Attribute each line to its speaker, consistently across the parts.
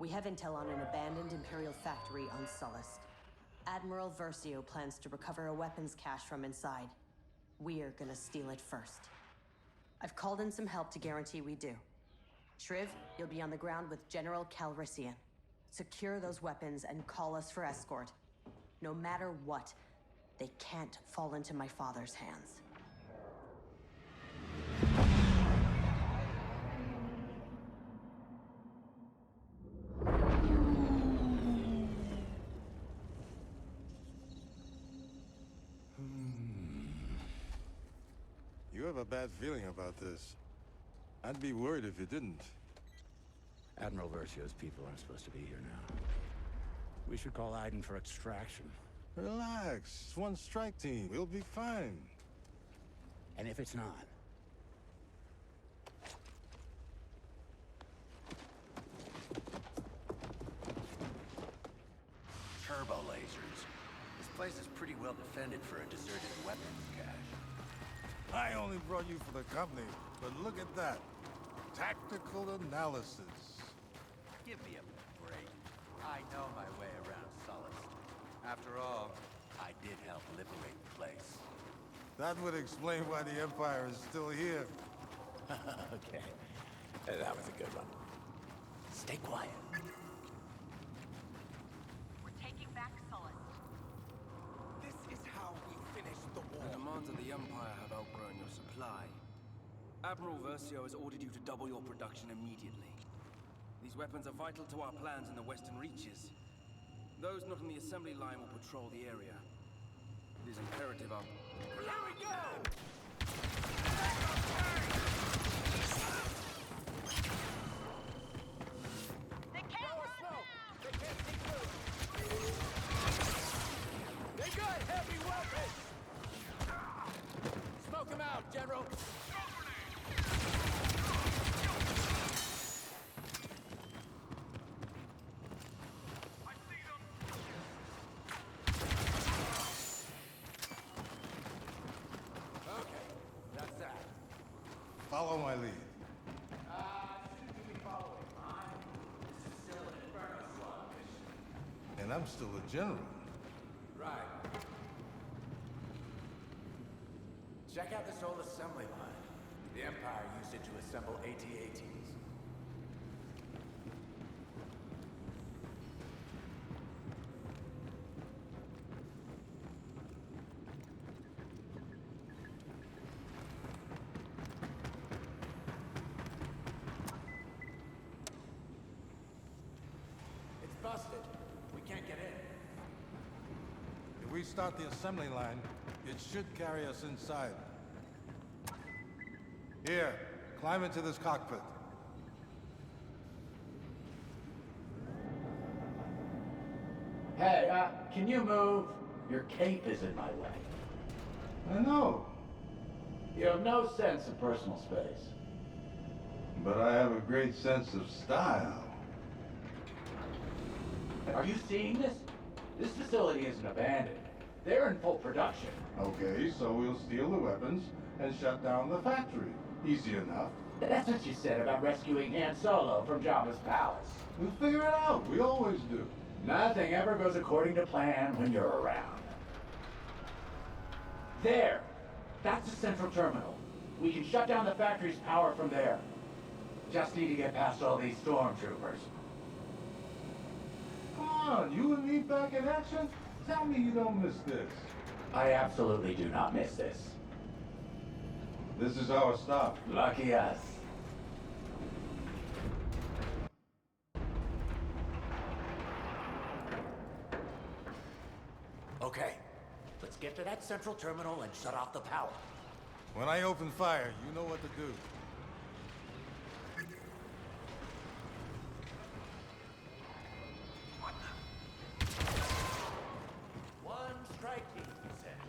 Speaker 1: We have intel on an abandoned Imperial factory on Sullust. Admiral Versio plans to recover a weapons cache from inside. We're gonna steal it first. I've called in some help to guarantee we do. Shriv, you'll be on the ground with General Calrissian. Secure those weapons and call us for escort. No matter what, they can't fall into my father's hands.
Speaker 2: You have a bad feeling about this. I'd be worried if you didn't.
Speaker 3: Admiral Versio's people aren't supposed to be here now. We should call Aiden for extraction.
Speaker 2: Relax. It's one strike team. We'll be fine.
Speaker 3: And if it's not?
Speaker 4: Turbo lasers. This place is pretty well defended for a deserted weapons cache.
Speaker 2: I only brought you for the company, but look at that. Tactical analysis.
Speaker 4: Give me a break. I know my way around Sullust. After all, I did help liberate the place.
Speaker 2: That would explain why the Empire is still here.
Speaker 3: Okay. That was a good one.
Speaker 4: Stay quiet.
Speaker 5: We're taking back Sullust.
Speaker 6: This is how we finish the war. The demands of the Empire have outgrown your supply. Admiral Versio has ordered you to double your production immediately. These weapons are vital to our plans in the Western Reaches. Those not on the assembly line will patrol the area. It is imperative our... Here we go!
Speaker 5: They can't run now!
Speaker 6: They can't see through! They got heavy weapons! Smoke them out, General!
Speaker 2: Follow my lead.
Speaker 6: Shouldn't be following mine. This is still an Inferno Squad mission.
Speaker 2: And I'm still a general.
Speaker 6: Right. Check out this old assembly line. The Empire used it to assemble AT-ATs. It's busted. We can't get in.
Speaker 2: If we start the assembly line, it should carry us inside. Here, climb into this cockpit.
Speaker 7: Hey, can you move? Your cape is in my way.
Speaker 2: I know,
Speaker 7: You have no sense of personal space.
Speaker 2: but I have a great sense of style.
Speaker 7: Are you seeing this? This facility isn't abandoned. They're in full production.
Speaker 2: Okay, so we'll steal the weapons and shut down the factory. Easy enough.
Speaker 7: That's what you said about rescuing Han Solo from Jabba's palace.
Speaker 2: We'll figure it out. We always do.
Speaker 7: Nothing ever goes according to plan when you're around. There! That's the central terminal. We can shut down the factory's power from there. Just need to get past all these stormtroopers.
Speaker 2: Come on, you and me back in action? Tell me you don't miss this.
Speaker 7: I absolutely do not miss this.
Speaker 2: This is our stop.
Speaker 7: Lucky us.
Speaker 4: Okay, let's get to that central terminal and shut off the power.
Speaker 2: When I open fire, you know what to do.
Speaker 4: One strike team, you said.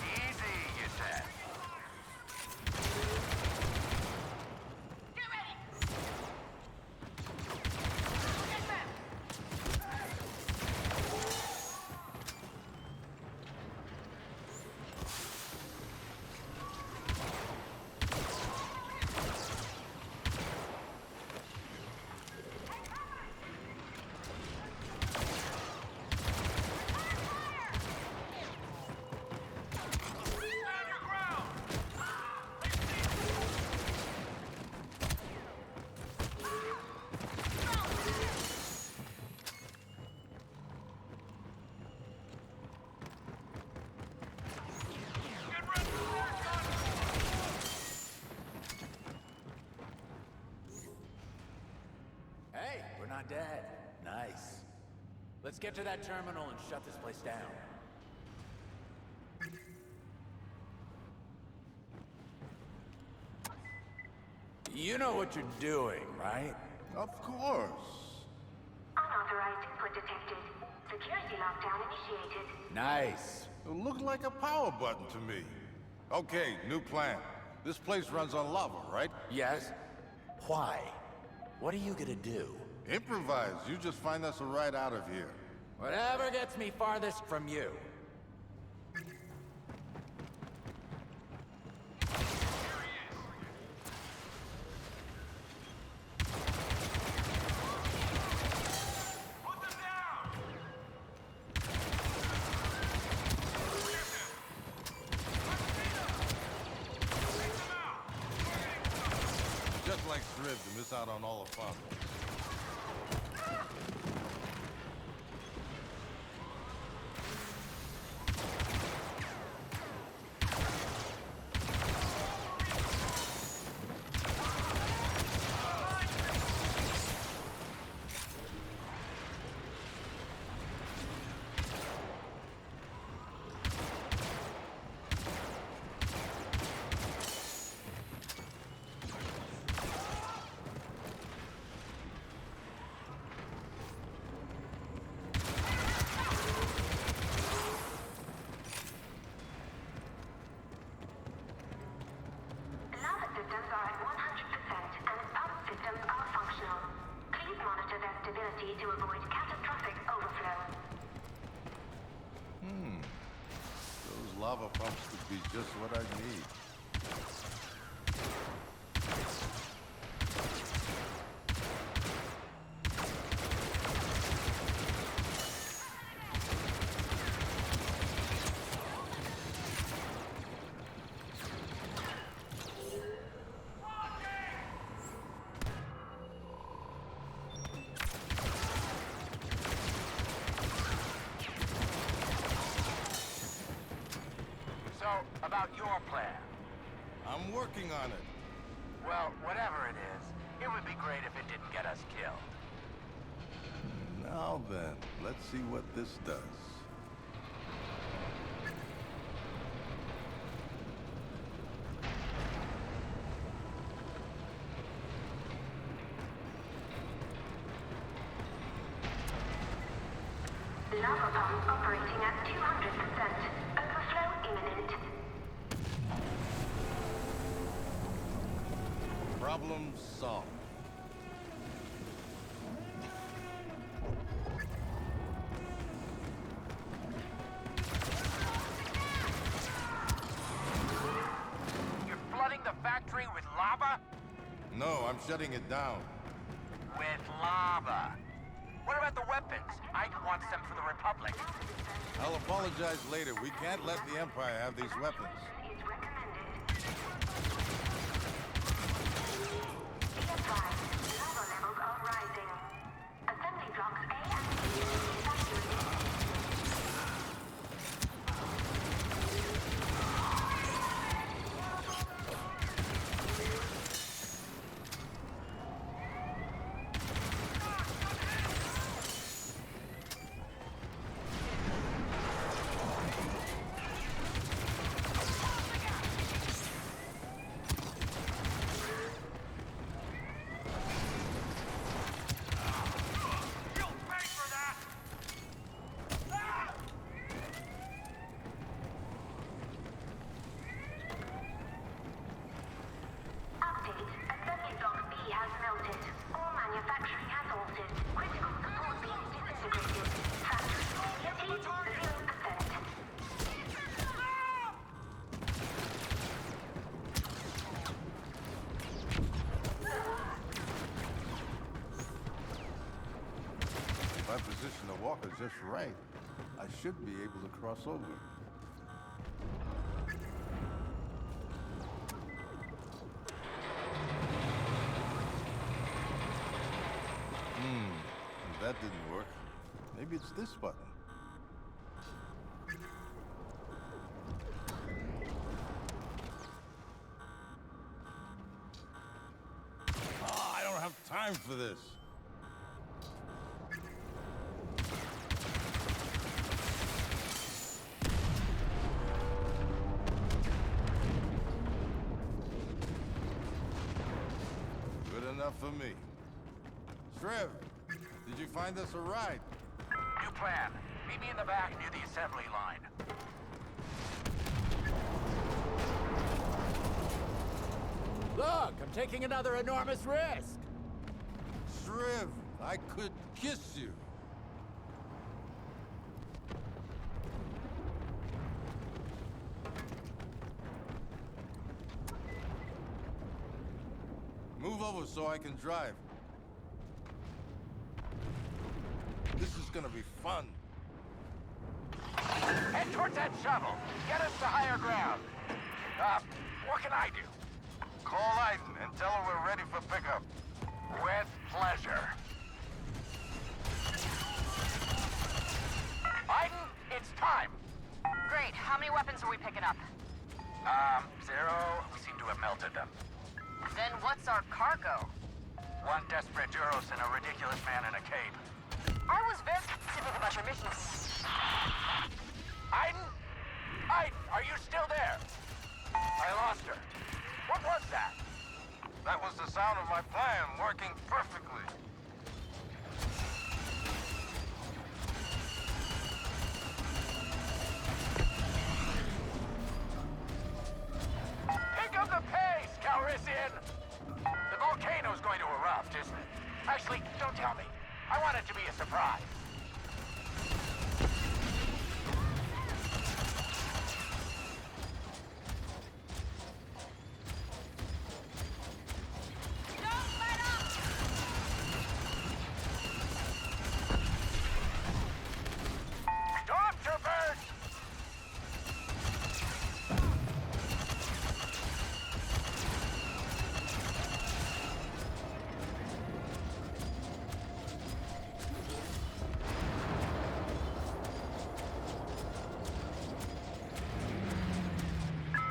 Speaker 4: Easy, you said.
Speaker 5: Get ready! Get them!
Speaker 4: not dead. Nice. Let's get to that terminal and shut this place down. You know what you're doing, right?
Speaker 2: Of course.
Speaker 8: Unauthorized input detected. Security lockdown initiated.
Speaker 4: Nice.
Speaker 2: It looked like a power button to me. Okay, new plan. This place runs on lava, right?
Speaker 4: Yes? Why? What are you gonna do?
Speaker 2: Improvise. You just find us a ride out of here.
Speaker 4: Whatever gets me farthest from you.
Speaker 2: Just like Thriv to miss out on all the fun.
Speaker 8: Lava systems are at 100% and pump systems are functional. Please monitor their stability to avoid catastrophic overflow.
Speaker 2: Those lava pumps could be just what I need.
Speaker 4: So, about your plan.
Speaker 2: I'm working on it.
Speaker 4: Well, whatever it is, it would be great if it didn't get us killed.
Speaker 2: Now then, let's see what this does.
Speaker 8: Lava pump operating at 200%. Overflow imminent.
Speaker 2: Problem solved.
Speaker 4: You're flooding the factory with lava?
Speaker 2: No, I'm shutting it down.
Speaker 4: With lava. What about the weapons? Ike wants them for the Republic.
Speaker 2: I'll apologize later. We can't let the Empire have these weapons.
Speaker 8: Is recommended. Be advised, lava levels are rising. Assembly blocks A and B evacuated. Update. Assembly block B has melted. All manufacturing has halted. Critical support beams disintegrated. Factory stability 0%.
Speaker 2: If I position the walker just right, I should be able to cross over. That didn't work. Maybe it's this button. I don't have time for this. enough for me. Shriv, did you find us a ride?
Speaker 7: New plan. Meet me in the back near the assembly line.
Speaker 3: Look, I'm taking another enormous risk.
Speaker 2: Shriv, I could kiss you. Move over so I can drive. This is gonna be fun.
Speaker 7: Head towards that shovel. Get us to higher ground. What can I do?
Speaker 2: Call Aiden and tell her we're ready for pickup.
Speaker 7: With pleasure. Aiden, it's time.
Speaker 5: Great. How many weapons are we picking up?
Speaker 7: Zero. We seem to have melted them.
Speaker 5: Then what's our cargo?
Speaker 7: One desperate Duros and a ridiculous man in a cape.
Speaker 5: I was very specific about your missions.
Speaker 7: Aiden? Aiden, are you still there? I lost her. What was that?
Speaker 2: That was the sound of my plan working perfectly.
Speaker 7: Pick up the pace, Calrissian! The volcano's going to erupt, isn't it? Actually, don't tell me. I want it to be a surprise.
Speaker 5: Don't let up!
Speaker 7: Stormtroopers!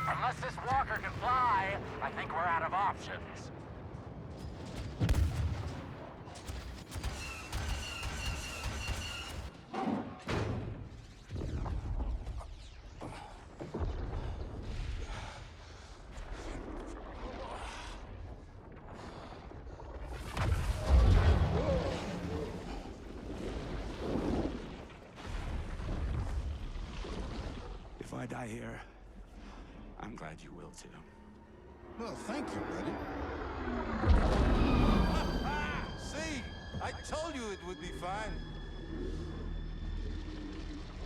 Speaker 7: Unless this walker can fly, I think we're out of options.
Speaker 3: If I die here, I'm glad you will too.
Speaker 2: Well, thank you, buddy. See? I told you it would be fine.